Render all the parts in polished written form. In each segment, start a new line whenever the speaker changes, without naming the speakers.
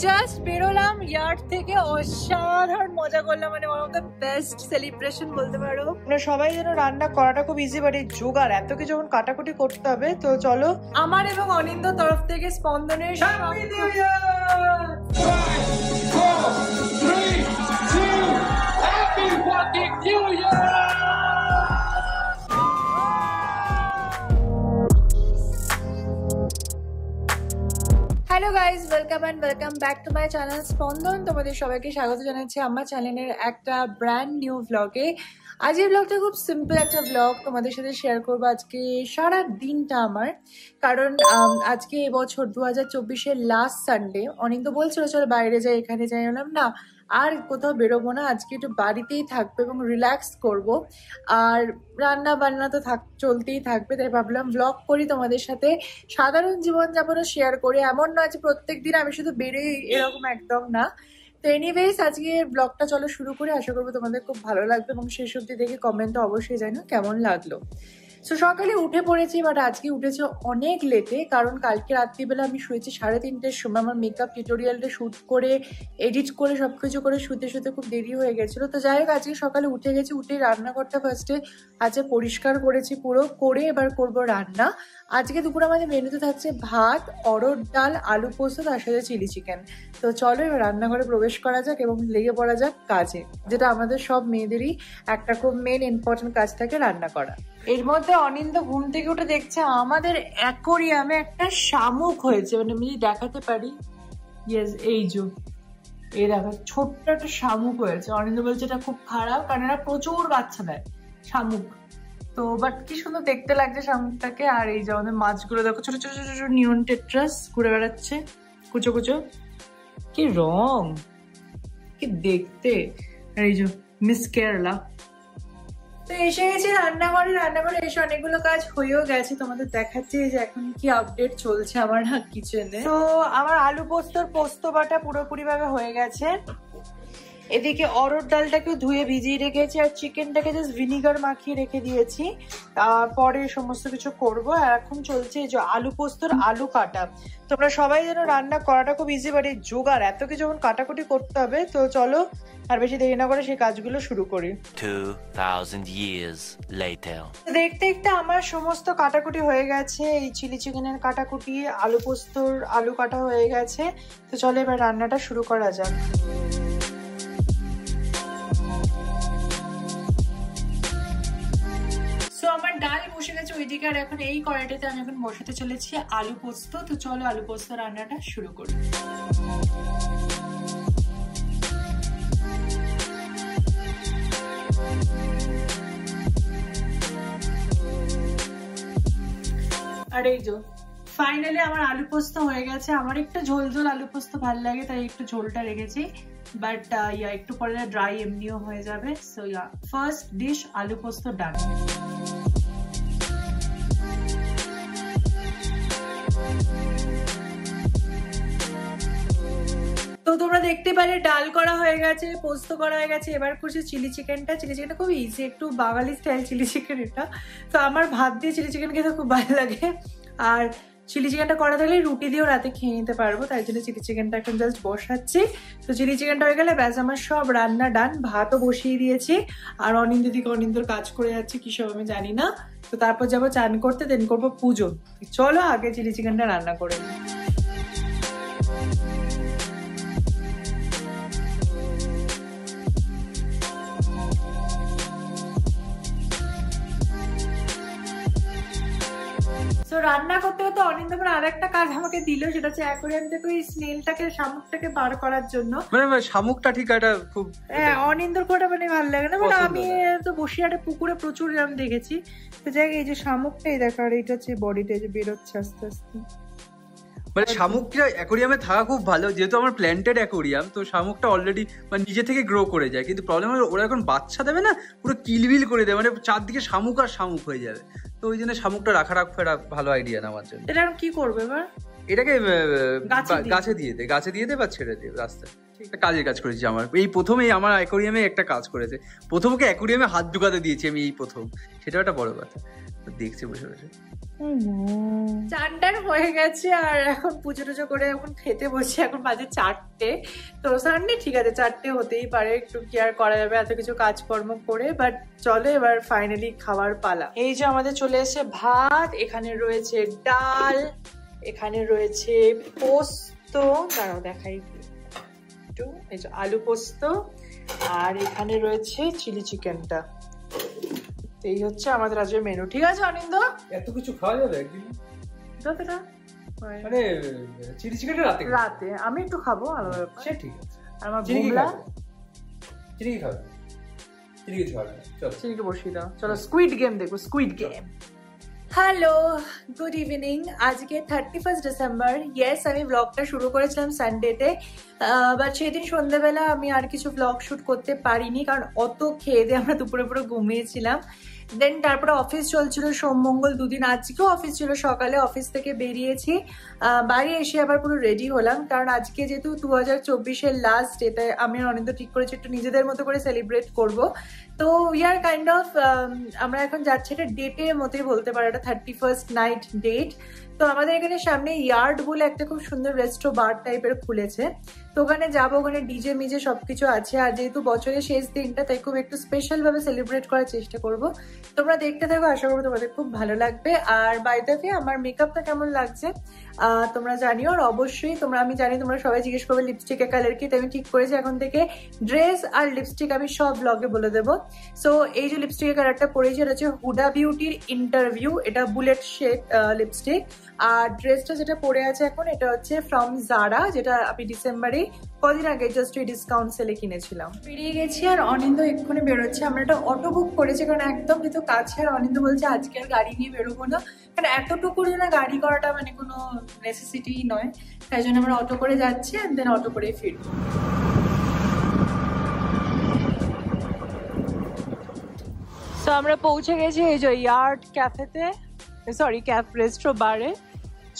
Just বেরোলাম yard থেকে, অসাধারণ মজা করলাম, মানে one of the best celebration বলতে পারো। আমরা সবাই যেন রান্না করাটা খুব ইজি, বাট এই জোগাড় এত কিছু যখন কাটাকুটি করতে হবে। তো চলো, আমার এবং অনিন্দ তরফ থেকে স্পন্দনের happy new year.
5, 4, 3, 2, Happy fucking New Year!
Hello guys, welcome back to my channel Spandan. তোমাদের সবাইকে স্বাগত জানাচ্ছি আমার চ্যানেলের একটা ব্র্যান্ড নিউ ব্লগে। আজকের ব্লগটা খুব সিম্পল একটা ব্লগ তোমাদের সাথে শেয়ার করবো আজকে সারা দিনটা আমার, কারণ আজকে এবছর 2024-এর লাস্ট সানডে। অনিন্দ বলছিল চলো বাইরে যাই, এখানে যাই, বললাম না আর কোথাও বেরোবো না, আজকে একটু বাড়িতেই থাকবো এবং রিল্যাক্স করব। আর রান্না বান্না তো চলতেই থাকবে, তাই ভাবলাম ব্লগ করি তোমাদের সাথে, সাধারণ জীবনযাপনও শেয়ার করি। এমন নয় যে প্রত্যেক দিন আমি শুধু বেরোই, এরকম একদম না। তো এনিওয়েজ আজকে ব্লগটা চলো শুরু করে, আশা করবো তোমাদের খুব ভালো লাগবে এবং শেষ অবধি দেখে কমেন্টও অবশ্যই জানো কেমন লাগলো। সো সকালে উঠে পড়েছি, বাট আজকে উঠেছে অনেক লেটে, কারণ কালকে রাত্রিবেলা আমি শুয়েছি 3:30-র সময়। আমার মেকআপ টিউটোরিয়ালটা শ্যুট করে এডিট করে সবকিছু করে শুতে খুব দেরি হয়ে গেছিলো। তো যাই হোক, আজকে সকালে উঠে গেছি, উঠেই রান্নাঘরটা ফার্স্টে আজকে পরিষ্কার করেছি পুরো, করে এবার করব রান্না। আজকে দুপুরে আমাদের মেনুতে থাকছে ভাত, অরহর ডাল, আলু পোস্ত, তার সাথে চিলি চিকেন। তো চলো এবার রান্নাঘরে প্রবেশ করা যাক এবং লেগে পড়া যাক কাজে, যেটা আমাদের সব মেয়েদেরই একটা খুব মেন ইম্পর্টেন্ট কাজ থাকে, রান্না করা। এর মধ্যে অনিন্দ ঘুম থেকে উঠে দেখছে আমাদের অ্যাকোরিয়ামে একটা শামুক হয়েছে, মানে আমি দেখাতে পারি, ইয়েস এই যে এই দেখো ছোট্ট একটা শামুক হয়েছে। অনিন্দ বলছে এটা খুব খারাপ, কারণ এরা প্রচুর বাচ্চা দেয় শামুক। তো বাট কি সুন্দর দেখতে লাগছে শামুকটাকে। আর এই যে আমাদের মাছগুলো দেখো, ছোট ছোট ছোট ছোট নিয়ন টেট্রাস ঘুরে বেড়াচ্ছে, কুচো কুচো, কি রং, কি দেখতে। আর এই যে মিস কেরালা। তো এসে গেছি রান্নাঘরে এসে অনেকগুলো কাজ হয়েও গেছে, তোমাদের দেখাচ্ছি যে এখন কি আপডেট চলছে আমার কিচেনে। তো আমার আলু পোস্ত বাটা পুরোপুরি ভাবে হয়ে গেছে। এদিকে অরহর ডালটাকেও ধুয়ে ভিজিয়ে রেখেছি, আর চিকেনটাকে জাস্ট ভিনিগার মাখিয়ে রেখে দিয়েছি, তারপরে সমস্ত কিছু করবো। আর এখন চলছে এই যে আলু পোস্তর আলু কাটা। তোমরা সবাই যেন রান্না করাটা খুব ইজি, বাট এই জোগাড় এত কিছু যখন কাটাকুটি করতে হবে। তো চলো আর বেশি দেরি না করে সেই কাজগুলো শুরু করি।
2000 years later.
দেখতে দেখতে আমার সমস্ত কাটাকুটি হয়ে গেছে, এই চিলি চিকেনের কাটাকুটি, আলু পোস্তর আলু কাটা হয়ে গেছে। তো চলো এবার রান্নাটা শুরু করা যাক। আমার ডাল বসে গেছে ওইদিকে, আর এখন এই কড়াইটাতে আমি এখন বসাতে চলেছি আলু পোস্ত। তো চলো আলু পোস্ত রান্নাটা শুরু করি। আর এই যে ফাইনালি আমার আলু পোস্ত হয়ে গেছে। আমার একটু ঝোল ঝোল আলু পোস্ত ভালো লাগে, তাই একটু ঝোলটা রেখেছি, বাট একটু পরে ড্রাই এমনিও হয়ে যাবে। সো ফার্স্ট ডিশ আলু পোস্ত ডান। তো তোমরা দেখতে পারে ডাল করা হয়ে গেছে, পোস্ত করা হয়ে গেছে, এবার করছি চিলি চিকেনটা। চিলি চিকেনটা খুব ইজি, একটু বাঙালি স্টাইল চিলি চিকেন এটা। তো আমার ভাত দিয়ে চিলি চিকেন খেতে খুব ভালো লাগে, আর চিলি চিকেনটা করা থাকলে রুটি দিয়েও রাতে খেয়ে নিতে পারবো, তাই জন্য চিলি চিকেনটা এখন জাস্ট বসাচ্ছি। তো চিলি চিকেনটা হয়ে গেলে ব্যাস আমার সব রান্না ডান। ভাতও বসিয়ে দিয়েছি, আর অনিন্দর কাজ করে যাচ্ছে কি সব আমি জানি না। তো তারপর যাবো চান করতে, দেন করবো পুজো। চলো আগে চিলি চিকেনটা রান্না করে নিই। তো রান্না করতে করতে অনিন্দ আর একটা কাজ আমাকে দিল, সেটা হচ্ছে অ্যাকোরিয়াম থেকে ওই স্নেলটাকে, শামুকটাকে বার করার জন্য।
মানে শামুকটা ঠিক একটা খুব,
হ্যাঁ অনিন্দর কোটা মানে ভালো লাগে না, মানে আমি তো বসিরহাটে পুকুরে প্রচুর এরকম দেখেছি। তো যাই এই যে শামুকটাই দেখা, আর এইটা হচ্ছে বডিটা যে বেরোচ্ছে আস্তে আস্তে।
মানে শামুকটা অ্যাকোরিয়ামে থাকা খুব ভালো, যেহেতু আমার প্ল্যান্টেড অ্যাকোরিয়াম, তো শামুকটা অলরেডি মানে নিজে থেকে গ্রো করে যায়। কিন্তু প্রবলেম হলো ওরা এখন বাচ্চা দেবে না, পুরো কিলবিল করে দেবে, মানে চারদিকে শামুক আর শামুক হয়ে যাবে। তো ওই জন্য শামুকটা রাখাটা ভালো আইডিয়া না আমার জন্য।
এটা কি করবে এবার?
এটাকে গাছে দিয়ে দে বা ছেড়ে দিয়ে রাস্তায়। কাজের কাজ করেছি আমার এই প্রথমেই আমার অ্যাকোরিয়ামে একটা কাজ করেছে। প্রথমকে অ্যাকোরিয়ামে হাত ঢুকাতে দিয়েছি আমি এই প্রথম, সেটাও একটা বড় কথা। দেখছে বসে বসে।
চানটান হয়ে গেছে আর এখন পুজো টুজো করে এখন খেতে বসে, এখন বাজে 4টে। তো সানডে ঠিক আছে 4টে হতেই পারে, একটু কেয়ার করা যাবে এত কিছু কাজকর্ম করে। বাট চলো এবার ফাইনালি খাবার পালা। এই যে আমাদের চলে এসে ভাত, এখানে রয়েছে ডাল, এখানে রয়েছে পোস্ত, দাঁড়াও দেখাই একটু, এই যে আলু পোস্ত, আর এখানে রয়েছে চিলি চিকেনটা। এই হচ্ছে আমাদের আজকের মেনু। ঠিক আছে অনিন্দ,
এত কিছু খাওয়া যাবে একদিন?
যতটা
মানে চিলি চিকেনটা রাতে
রাতে আমি একটু খাবো, আলাদা ব্যাপার।
সে ঠিক আছে।
আর আমার বুমলা
চিলি কি খাবে? চিলি কিছু খাবে না, চলো
চিলিকে বসিয়ে দাও। চলো স্কুইড গেম দেখবো, squid game. Hello, good evening. আজকে 31 ডিসেম্বর। ইয়েস, আমি ব্লগটা শুরু করেছিলাম সানডেতে, বাট সেদিন সন্ধ্যেবেলা আমি আর কিছু ব্লগ শ্যুট করতে পারিনি, কারণ অত খেয়ে দিয়ে আমরা দুপুরে পুরো ঘুমিয়েছিলাম। দেন তারপরে অফিস চলছিল সোম মঙ্গল দুদিন, আজকেও অফিস ছিল। সকালে অফিস থেকে বেরিয়েছি, বাড়ি এসে আবার পুরো রেডি হলাম, কারণ আজকে যেহেতু 2024-এর লাস্ট ডেতে আমি অনিন্দ ঠিক করেছি একটু নিজেদের মতো করে সেলিব্রেট করব। তো উই আর কাইন্ড অফ, আমরা এখন যাচ্ছি এটা ডেটের মতোই বলতে পারো, এটা 31st নাইট ডেট। তো আমাদের এখানে সামনে ইয়ার্ড বলে একটা খুব সুন্দর রেস্টো বার টাইপের খুলেছে, তো ওখানে যাবো, ওখানে ডিজে মিজে সবকিছু আছে। আর যেহেতু বছরের শেষ দিনটা, তাই খুব একটু স্পেশাল ভাবে সেলিব্রেট করার চেষ্টা করব। তোমরা দেখতে থাকো, আশা করবো তোমাদের খুব ভালো লাগবে। আর বাই দ্য ওয়ে, আমার মেকআপটা কেমন লাগছে তোমরা জানিও। আর অবশ্যই আমি জানি তোমরা সবাই জিজ্ঞেস করবে লিপস্টিকের কালার কি, তো আমি ঠিক করেছি এখন থেকে ড্রেস আর লিপস্টিক আমি সব ব্লগে বলে দেবো। সো এই যে লিপস্টিকের কালারটা পরেছি, এটা হচ্ছে হুডা বিউটির ইন্টারভিউ, এটা বুলেট শেড লিপস্টিক। আর ড্রেসটা যেটা পরে আছে এখন, এটা হচ্ছে ফ্রম জারা, যেটা আমি ডিসেম্বরে কদিন আগে জাস্ট ওই ডিসকাউন্ট সেলে কিনেছিলাম। বেরিয়ে গেছি আর অনিন্দ এক্ষুনি বেরোচ্ছে। আমরা একটা অটো বুক করেছি, কারণ একদম যেহেতু কাছে, আর অনিন্দ বলছে আজকে আর গাড়ি নিয়ে বেরোবো না, কারণ এতটুকুর জন্য গাড়ি করাটা মানে কোনো নেসেসিটি নয়। তাই জন্য আমরা অটো করে যাচ্ছি, অ্যান্ড দেন অটো করে ফিরবো। তো আমরা পৌঁছে গেছি এই যে ইয়ার্ড ক্যাফেতে, সরি ক্যাফ রেস্ট্রো বারে।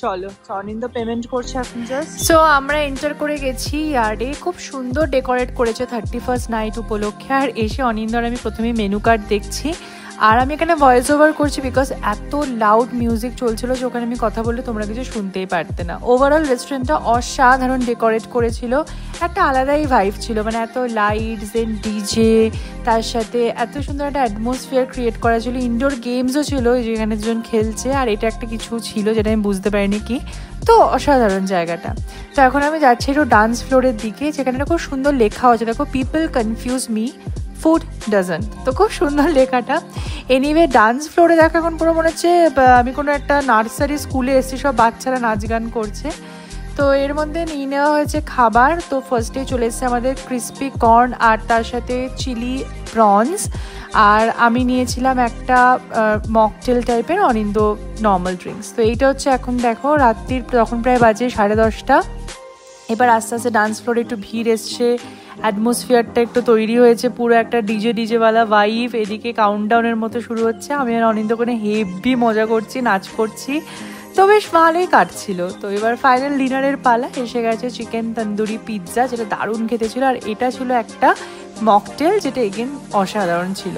চলো, অনিন্দ পেমেন্ট করছে এখন জাস্ট। সো আমরা এন্টার করে গেছি ইয়ার্ডে, খুব সুন্দর ডেকোরেট করেছে 31st নাইট উপলক্ষে। আর এসে অনিন্দ আর আমি প্রথমে মেনু কার্ড দেখছি, আর আমি এখানে ভয়েস ওভার করছি বিকজ এত লাউড মিউজিক চলছিল যে ওখানে আমি কথা বললে তোমরা কিছু শুনতেই পারতে না। ওভারঅল রেস্টুরেন্টটা অসাধারণ ডেকোরেট করেছিল, একটা আলাদাই ভাইব ছিল, মানে এত লাইটস দেন ডিজে, তার সাথে এত সুন্দর একটা অ্যাটমসফিয়ার ক্রিয়েট করা ছিল। ইনডোর গেমসও ছিল যেখানে দুজন খেলছে, আর এটা একটা কিছু ছিল যেটা আমি বুঝতে পারিনি কি। তো অসাধারণ জায়গাটা। তো এখন আমি যাচ্ছি একটু ডান্স ফ্লোরের দিকে, যেখানে খুব সুন্দর লেখা আছে, দেখো people confuse me, food doesn't. তো খুব সুন্দর লেখাটা। এনিওয়ে ডান্স ফ্লোরে দেখো এখন পুরো মনে হচ্ছে আমি কোনো একটা নার্সারি স্কুলে এসেছি, সব বাচ্চারা নাচ গান করছে। তো এর মধ্যে নিয়ে নেওয়া হয়েছে খাবার। তো ফার্স্টে চলে এসেছে আমাদের ক্রিসপি কর্ন, আর তার সাথে চিলি প্রনস। আর আমি নিয়েছিলাম একটা মকটেল টাইপের, অনিন্দ নর্মাল ড্রিঙ্কস। তো এইটা হচ্ছে এখন দেখো রাত্রির তখন প্রায় বাজে 10:30। এবার আস্তে আস্তে ডান্স ফ্লোরে একটু ভিড় এসছে, অ্যাটমসফিয়ারটা একটু তৈরি হয়েছে, পুরো একটা ডিজেওয়ালা ভাইব। এদিকে কাউন্টডাউনের মতো শুরু হচ্ছে, আমি আর অনিন্দ করে হেভি মজা করছি, নাচ করছি, তো বেশ ভালোই কাটছিল। তো এবার ফাইনাল ডিনারের পালা এসে গেছে, চিকেন তন্দুরি পিৎজা, যেটা দারুণ খেতে ছিল। আর এটা ছিল একটা মকটেল, যেটা এগেন অসাধারণ ছিল।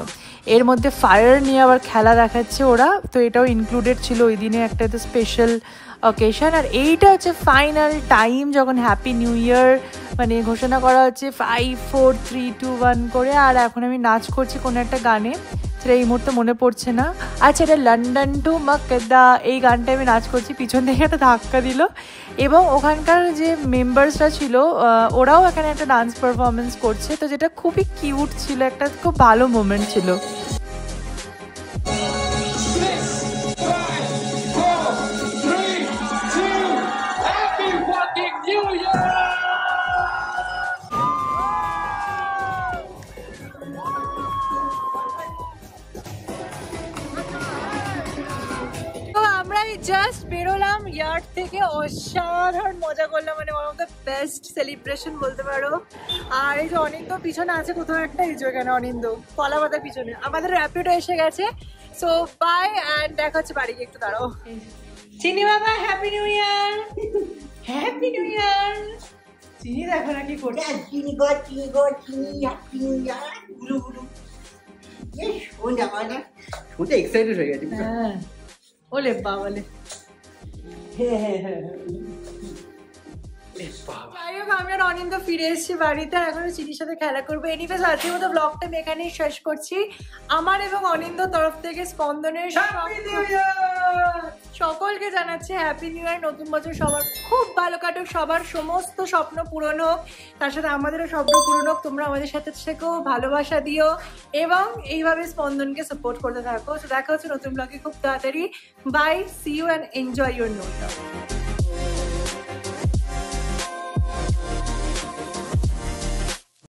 এর মধ্যে ফায়ার নিয়ে আবার খেলা দেখাচ্ছে ওরা, তো এটাও ইনক্লুডেড ছিল ওই দিনে একটা স্পেশাল অকেশন। আর এইটা হচ্ছে ফাইনাল টাইম যখন হ্যাপি নিউ ইয়ার মানে ঘোষণা করা হচ্ছে 5 4 3 2 1 করে। আর এখন আমি নাচ করছি কোনো একটা গানে, সেটা এই মুহূর্তে মনে পড়ছে না। আচ্ছা, এটা লন্ডন টু মাকদা, এই গানটা আমি নাচ করছি। পিছন থেকে একটা ধাক্কা দিল, এবং ওখানকার যে মেম্বার্সরা ছিল ওরাও এখানে একটা ডান্স পারফরমেন্স করছে, তো যেটা খুবই কিউট ছিল, একটা খুব ভালো মোমেন্ট ছিল। জাস্ট বেরোলাম ইয়ার্ড থেকে, অসাধারণ মজা করলাম, মানে one of the best celebration বলতে পারো। আর এই যে অনিন্দ পিছনে আছে কোথাও একটা, এই যে এখানে অনিন্দ কলা পাতার পিছনে। আমাদের র্যাপিডো এসে গেছে, সো বাই, অ্যান্ড দেখা হচ্ছে বাড়ি গিয়ে। একটু দাঁড়াও। চিনি বাবা, হ্যাপি নিউ ইয়ার। হ্যাপি নিউ ইয়ার। চিনি দেখো না কি করছে।
চিনি গো চিনি গো চিনি, হ্যাপি নিউ ইয়ার, গুরু গুরু। শুনতে এক্সাইটেড হয়ে গেছি।
হ্যাঁ, ওলে বাবালে। যাই হোক, আমি আর অনিন্দ ফিরে এসেছি বাড়িতে, আর এখনো চিনির সাথে খেলা করবো। এনিওয়েজ আজকের মতো ব্লগটা আমি এখানেই শেষ করছি। আমার এবং অনিন্দর তরফ থেকে স্পন্দনের সকলকে জানাচ্ছি হ্যাপি নিউ ইয়ার। নতুন বছর সবার খুব ভালো কাটুক, সবার সমস্ত স্বপ্ন পূরণ হোক, তার সাথে আমাদেরও স্বপ্ন পূরণ হোক। তোমরা আমাদের সাথে থেকেও ভালোবাসা দিও এবং এইভাবে স্পন্দনকে সাপোর্ট করতে থাকো। তো দেখা হচ্ছে নতুন ব্লগে খুব তাড়াতাড়ি। Bye, see you and enjoy your new year.